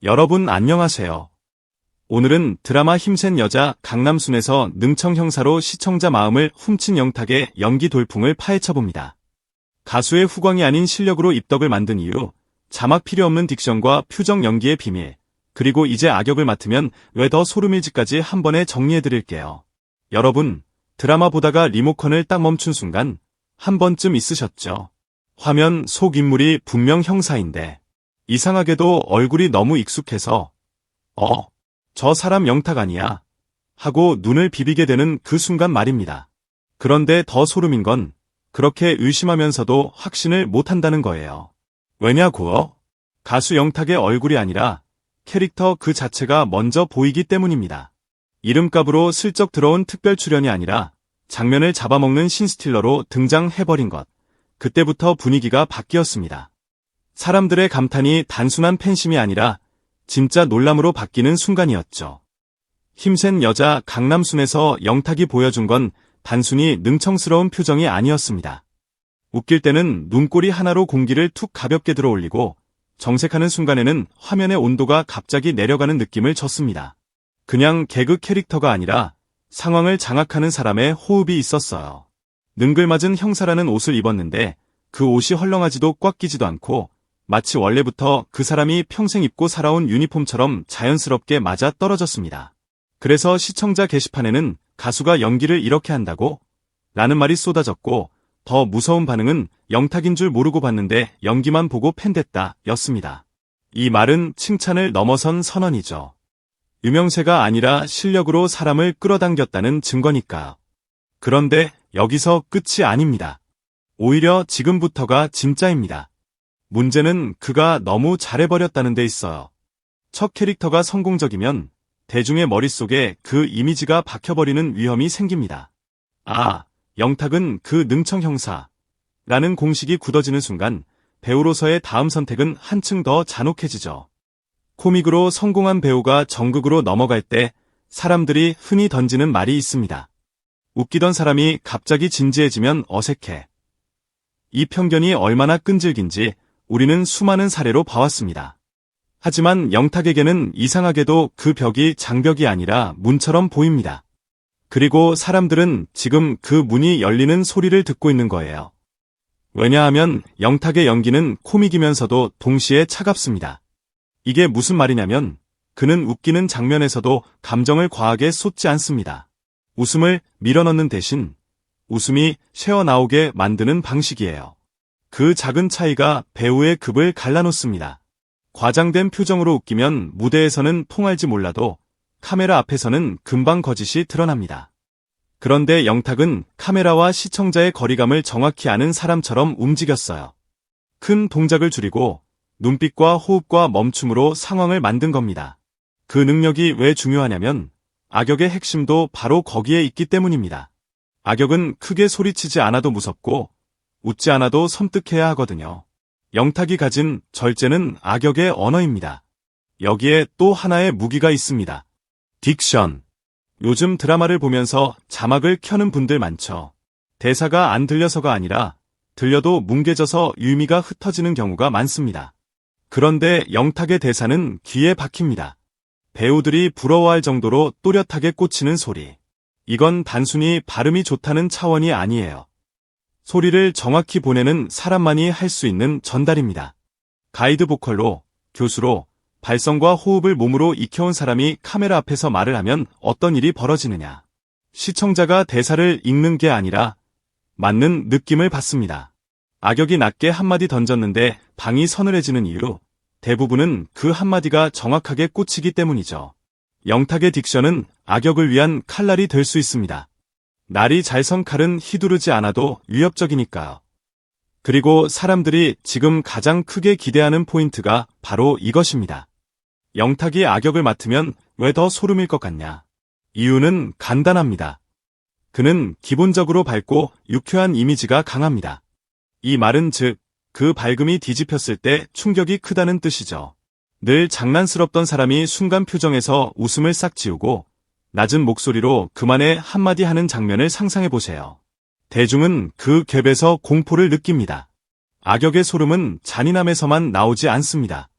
여러분 안녕하세요. 오늘은 드라마 힘센 여자 강남순에서 능청 형사로 시청자 마음을 훔친 영탁의 연기 돌풍을 파헤쳐봅니다. 가수의 후광이 아닌 실력으로 입덕을 만든 이유, 자막 필요 없는 딕션과 표정 연기의 비밀, 그리고 이제 악역을 맡으면 왜 더 소름일지까지 한 번에 정리해드릴게요. 여러분, 드라마 보다가 리모컨을 딱 멈춘 순간 한 번쯤 있으셨죠? 화면 속 인물이 분명 형사인데 이상하게도 얼굴이 너무 익숙해서 저 사람 영탁 아니야? 하고 눈을 비비게 되는 그 순간 말입니다. 그런데 더 소름인 건 그렇게 의심하면서도 확신을 못한다는 거예요. 왜냐고요? 가수 영탁의 얼굴이 아니라 캐릭터 그 자체가 먼저 보이기 때문입니다. 이름값으로 슬쩍 들어온 특별 출연이 아니라 장면을 잡아먹는 신스틸러로 등장해버린 것. 그때부터 분위기가 바뀌었습니다. 사람들의 감탄이 단순한 팬심이 아니라 진짜 놀람으로 바뀌는 순간이었죠. 힘센 여자 강남순에서 영탁이 보여준 건 단순히 능청스러운 표정이 아니었습니다. 웃길 때는 눈꼬리 하나로 공기를 툭 가볍게 들어올리고 정색하는 순간에는 화면의 온도가 갑자기 내려가는 느낌을 줬습니다. 그냥 개그 캐릭터가 아니라 상황을 장악하는 사람의 호흡이 있었어요. 능글맞은 형사라는 옷을 입었는데 그 옷이 헐렁하지도 꽉 끼지도 않고 마치 원래부터 그 사람이 평생 입고 살아온 유니폼처럼 자연스럽게 맞아 떨어졌습니다. 그래서 시청자 게시판에는 가수가 연기를 이렇게 한다고? 라는 말이 쏟아졌고 더 무서운 반응은 영탁인 줄 모르고 봤는데 연기만 보고 팬됐다 였습니다. 이 말은 칭찬을 넘어선 선언이죠. 유명세가 아니라 실력으로 사람을 끌어당겼다는 증거니까요. 그런데 여기서 끝이 아닙니다. 오히려 지금부터가 진짜입니다. 문제는 그가 너무 잘해버렸다는 데 있어요. 첫 캐릭터가 성공적이면 대중의 머릿속에 그 이미지가 박혀버리는 위험이 생깁니다. 영탁은 그 능청 형사라는 공식이 굳어지는 순간 배우로서의 다음 선택은 한층 더 잔혹해지죠. 코믹으로 성공한 배우가 정극으로 넘어갈 때 사람들이 흔히 던지는 말이 있습니다. 웃기던 사람이 갑자기 진지해지면 어색해. 이 편견이 얼마나 끈질긴지 우리는 수많은 사례로 봐왔습니다. 하지만 영탁에게는 이상하게도 그 벽이 장벽이 아니라 문처럼 보입니다. 그리고 사람들은 지금 그 문이 열리는 소리를 듣고 있는 거예요. 왜냐하면 영탁의 연기는 코믹이면서도 동시에 차갑습니다. 이게 무슨 말이냐면 그는 웃기는 장면에서도 감정을 과하게 쏟지 않습니다. 웃음을 밀어넣는 대신 웃음이 새어나오게 만드는 방식이에요. 그 작은 차이가 배우의 급을 갈라놓습니다. 과장된 표정으로 웃기면 무대에서는 통할지 몰라도 카메라 앞에서는 금방 거짓이 드러납니다. 그런데 영탁은 카메라와 시청자의 거리감을 정확히 아는 사람처럼 움직였어요. 큰 동작을 줄이고 눈빛과 호흡과 멈춤으로 상황을 만든 겁니다. 그 능력이 왜 중요하냐면 악역의 핵심도 바로 거기에 있기 때문입니다. 악역은 크게 소리치지 않아도 무섭고 웃지 않아도 섬뜩해야 하거든요. 영탁이 가진 절제는 악역의 언어입니다. 여기에 또 하나의 무기가 있습니다. 딕션. 요즘 드라마를 보면서 자막을 켜는 분들 많죠. 대사가 안 들려서가 아니라 들려도 뭉개져서 의미가 흩어지는 경우가 많습니다. 그런데 영탁의 대사는 귀에 박힙니다. 배우들이 부러워할 정도로 또렷하게 꽂히는 소리. 이건 단순히 발음이 좋다는 차원이 아니에요. 소리를 정확히 보내는 사람만이 할 수 있는 전달입니다. 가이드 보컬로, 교수로, 발성과 호흡을 몸으로 익혀온 사람이 카메라 앞에서 말을 하면 어떤 일이 벌어지느냐. 시청자가 대사를 읽는 게 아니라 맞는 느낌을 받습니다. 악역이 낮게 한마디 던졌는데 방이 서늘해지는 이유, 대부분은 그 한마디가 정확하게 꽂히기 때문이죠. 영탁의 딕션은 악역을 위한 칼날이 될 수 있습니다. 날이 잘 선 칼은 휘두르지 않아도 위협적이니까요. 그리고 사람들이 지금 가장 크게 기대하는 포인트가 바로 이것입니다. 영탁이 악역을 맡으면 왜 더 소름일 것 같냐? 이유는 간단합니다. 그는 기본적으로 밝고 유쾌한 이미지가 강합니다. 이 말은 즉, 그 밝음이 뒤집혔을 때 충격이 크다는 뜻이죠. 늘 장난스럽던 사람이 순간 표정에서 웃음을 싹 지우고 낮은 목소리로 그만의 한마디 하는 장면을 상상해보세요. 대중은 그 갭에서 공포를 느낍니다. 악역의 소름은 잔인함에서만 나오지 않습니다.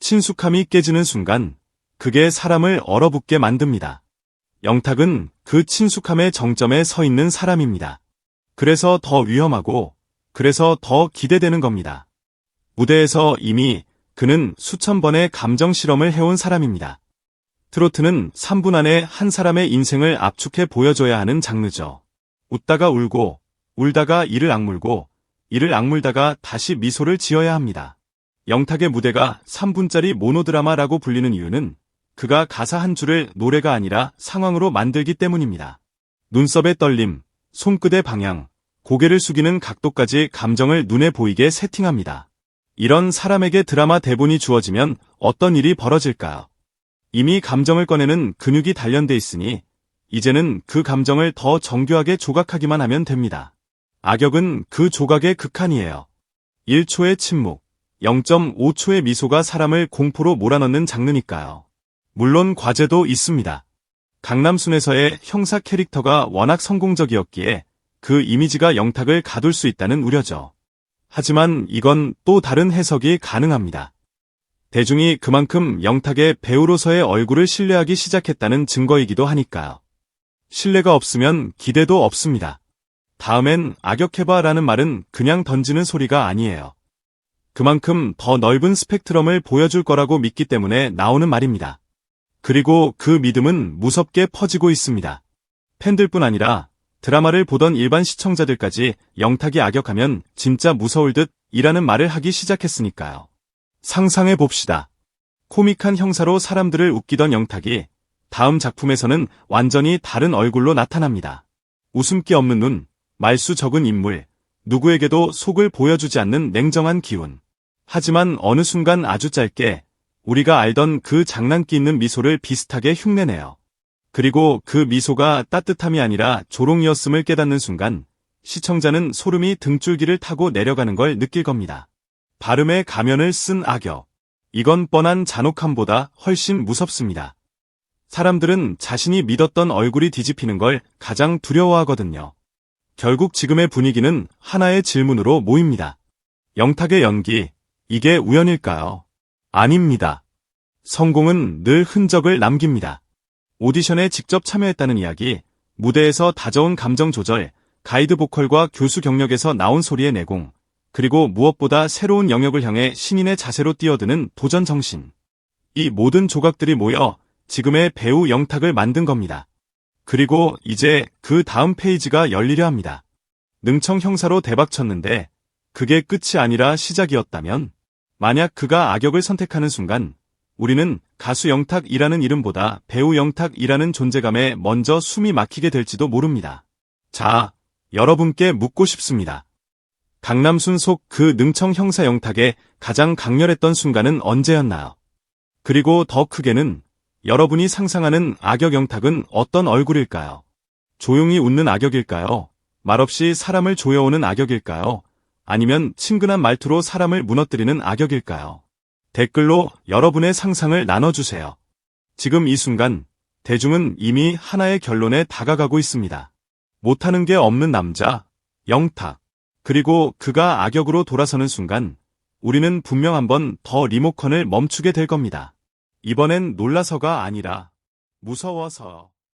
친숙함이 깨지는 순간 그게 사람을 얼어붙게 만듭니다. 영탁은 그 친숙함의 정점에 서 있는 사람입니다. 그래서 더 위험하고 그래서 더 기대되는 겁니다. 무대에서 이미 그는 수천 번의 감정 실험을 해온 사람입니다. 트로트는 3분 안에 한 사람의 인생을 압축해 보여줘야 하는 장르죠. 웃다가 울고, 울다가 이를 악물고, 이를 악물다가 다시 미소를 지어야 합니다. 영탁의 무대가 3분짜리 모노드라마라고 불리는 이유는 그가 가사 한 줄을 노래가 아니라 상황으로 만들기 때문입니다. 눈썹의 떨림, 손끝의 방향, 고개를 숙이는 각도까지 감정을 눈에 보이게 세팅합니다. 이런 사람에게 드라마 대본이 주어지면 어떤 일이 벌어질까요? 이미 감정을 꺼내는 근육이 단련돼 있으니 이제는 그 감정을 더 정교하게 조각하기만 하면 됩니다. 악역은 그 조각의 극한이에요. 1초의 침묵, 0.5초의 미소가 사람을 공포로 몰아넣는 장르니까요. 물론 과제도 있습니다. 강남순에서의 형사 캐릭터가 워낙 성공적이었기에 그 이미지가 영탁을 가둘 수 있다는 우려죠. 하지만 이건 또 다른 해석이 가능합니다. 대중이 그만큼 영탁의 배우로서의 얼굴을 신뢰하기 시작했다는 증거이기도 하니까요. 신뢰가 없으면 기대도 없습니다. 다음엔 악역해봐라는 말은 그냥 던지는 소리가 아니에요. 그만큼 더 넓은 스펙트럼을 보여줄 거라고 믿기 때문에 나오는 말입니다. 그리고 그 믿음은 무섭게 퍼지고 있습니다. 팬들뿐 아니라 드라마를 보던 일반 시청자들까지 영탁이 악역하면 진짜 무서울 듯 이라는 말을 하기 시작했으니까요. 상상해 봅시다. 코믹한 형사로 사람들을 웃기던 영탁이 다음 작품에서는 완전히 다른 얼굴로 나타납니다. 웃음기 없는 눈, 말수 적은 인물, 누구에게도 속을 보여주지 않는 냉정한 기운. 하지만 어느 순간 아주 짧게 우리가 알던 그 장난기 있는 미소를 비슷하게 흉내내요. 그리고 그 미소가 따뜻함이 아니라 조롱이었음을 깨닫는 순간 시청자는 소름이 등줄기를 타고 내려가는 걸 느낄 겁니다. 발음의 가면을 쓴 악역. 이건 뻔한 잔혹함보다 훨씬 무섭습니다. 사람들은 자신이 믿었던 얼굴이 뒤집히는 걸 가장 두려워하거든요. 결국 지금의 분위기는 하나의 질문으로 모입니다. 영탁의 연기, 이게 우연일까요? 아닙니다. 성공은 늘 흔적을 남깁니다. 오디션에 직접 참여했다는 이야기, 무대에서 다져온 감정 조절, 가이드 보컬과 교수 경력에서 나온 소리의 내공, 그리고 무엇보다 새로운 영역을 향해 신인의 자세로 뛰어드는 도전 정신. 이 모든 조각들이 모여 지금의 배우 영탁을 만든 겁니다. 그리고 이제 그 다음 페이지가 열리려 합니다. 능청 형사로 대박쳤는데 그게 끝이 아니라 시작이었다면? 만약 그가 악역을 선택하는 순간 우리는 가수 영탁이라는 이름보다 배우 영탁이라는 존재감에 먼저 숨이 막히게 될지도 모릅니다. 자, 여러분께 묻고 싶습니다. 강남순 속 그 능청 형사 영탁의 가장 강렬했던 순간은 언제였나요? 그리고 더 크게는 여러분이 상상하는 악역 영탁은 어떤 얼굴일까요? 조용히 웃는 악역일까요? 말없이 사람을 조여오는 악역일까요? 아니면 친근한 말투로 사람을 무너뜨리는 악역일까요? 댓글로 여러분의 상상을 나눠주세요. 지금 이 순간 대중은 이미 하나의 결론에 다가가고 있습니다. 못하는 게 없는 남자, 영탁. 그리고 그가 악역으로 돌아서는 순간 우리는 분명 한번 더 리모컨을 멈추게 될 겁니다. 이번엔 놀라서가 아니라 무서워서.